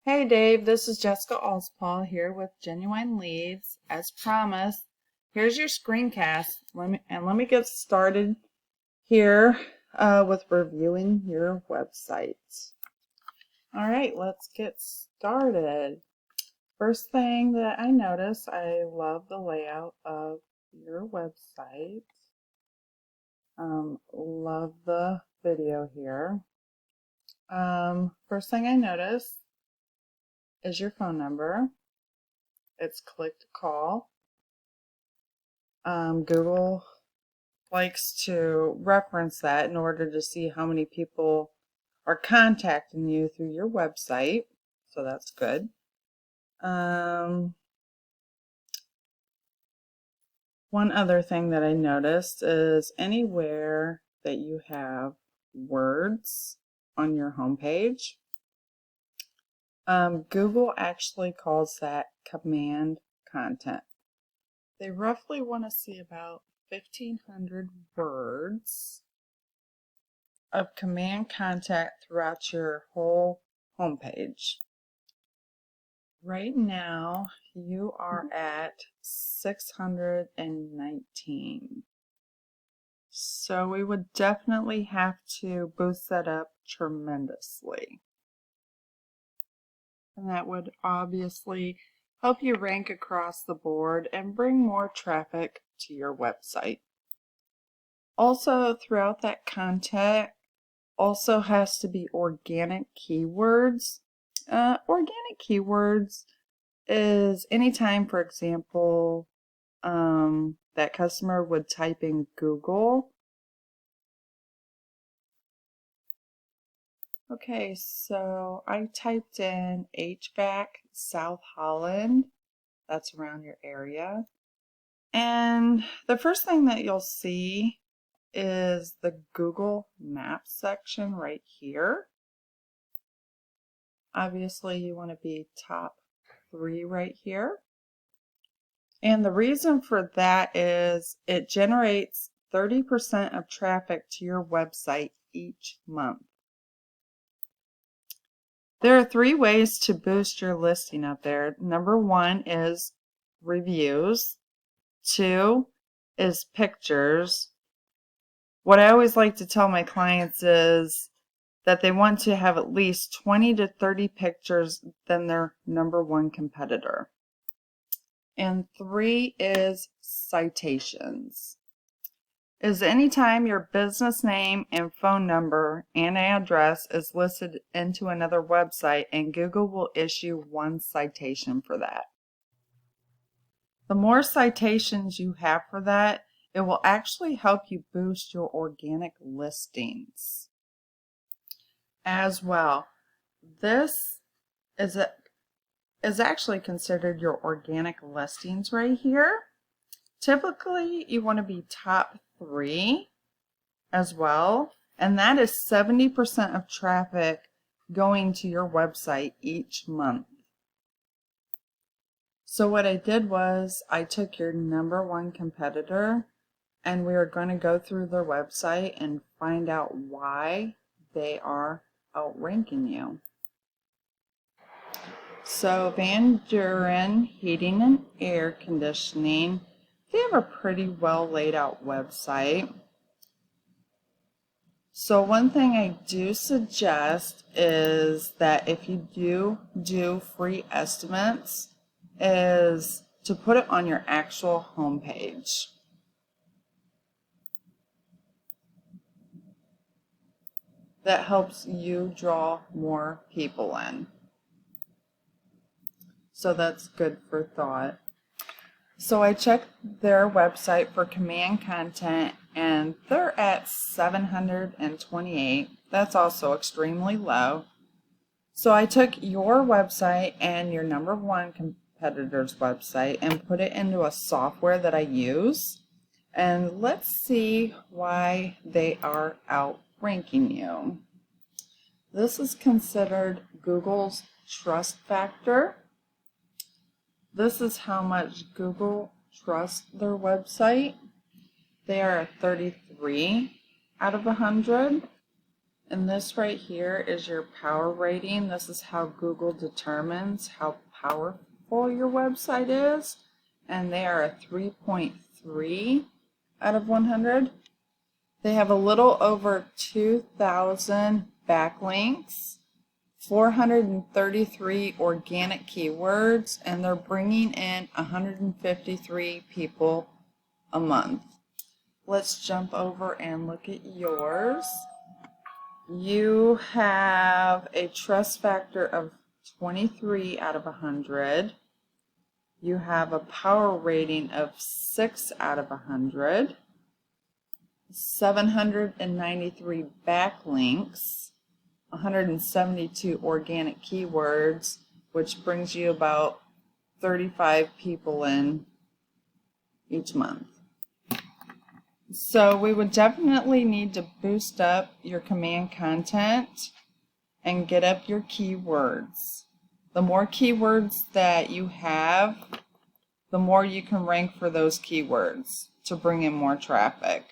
Hey Dave, this is Jessica Alspaw here with Genuine Leads. As promised, here's your screencast. Let me get started here with reviewing your website. All right, let's get started. First thing that I notice, I love the layout of your website. Love the video here. First thing I notice is your phone number. It's click to call. Google likes to reference that in order to see how many people are contacting you through your website. So that's good. One other thing that I noticed is anywhere that you have words on your homepage, Google actually calls that command content. They roughly want to see about 1,500 words of command content throughout your whole homepage. Right now, you are at 619. So we would definitely have to boost that up tremendously. And that would obviously help you rank across the board and bring more traffic to your website. Also, throughout that content also has to be organic keywords. Organic keywords is anytime, for example, that customer would type in Google. Okay, so I typed in HVAC South Holland. That's around your area. And the first thing that you'll see is the Google Maps section right here. Obviously, you want to be top 3 right here. And the reason for that is it generates 30% of traffic to your website each month. There are 3 ways to boost your listing up there. Number 1 is reviews. 2 is pictures. What I always like to tell my clients is that they want to have at least 20 to 30 pictures than their number 1 competitor. And 3 is citations. Is anytime your business name and phone number and address is listed into another website, and Google will issue 1 citation for that. The more citations you have for that, it will actually help you boost your organic listings as well. This is actually considered your organic listings right here. Typically, you want to be top 3 as well, and that is 70% of traffic going to your website each month. So what I did was I took your number 1 competitor, and we are going to go through their website and find out why they are outranking you. So Van Duren Heating and Air Conditioning, they have a pretty well laid out website. So one thing I do suggest is that if you do free estimates, is to put it on your actual homepage. That helps you draw more people in. So that's good for thought. So I checked their website for command content, and they're at 728. That's also extremely low. So I took your website and your number 1 competitor's website and put it into a software that I use. And let's see why they are outranking you. This is considered Google's trust factor. This is how much Google trusts their website. They are at 33 out of 100. And this right here is your power rating. This is how Google determines how powerful your website is. And they are a 3.3 out of 100. They have a little over 2,000 backlinks, 433 organic keywords, and they're bringing in 153 people a month. Let's jump over and look at yours. You have a trust factor of 23 out of 100. You have a power rating of 6 out of 100. 793 backlinks, 172 organic keywords, which brings you about 35 people in each month. So we would definitely need to boost up your command content and get up your keywords. The more keywords that you have, the more you can rank for those keywords to bring in more traffic.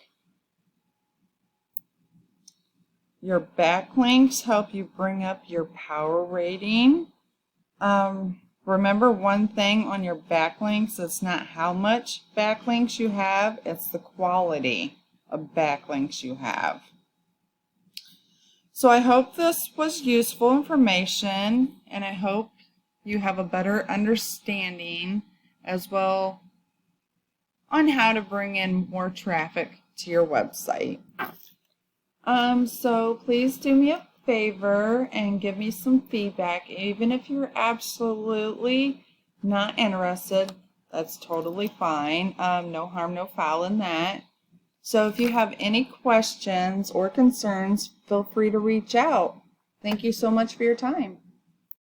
Your backlinks help you bring up your power rating. Remember one thing on your backlinks, it's not how much backlinks you have, it's the quality of backlinks you have. So I hope this was useful information, and I hope you have a better understanding as well on how to bring in more traffic to your website. So please do me a favor and give me some feedback. Even if you're absolutely not interested, that's totally fine. No harm, no foul in that. So if you have any questions or concerns, feel free to reach out. Thank you so much for your time.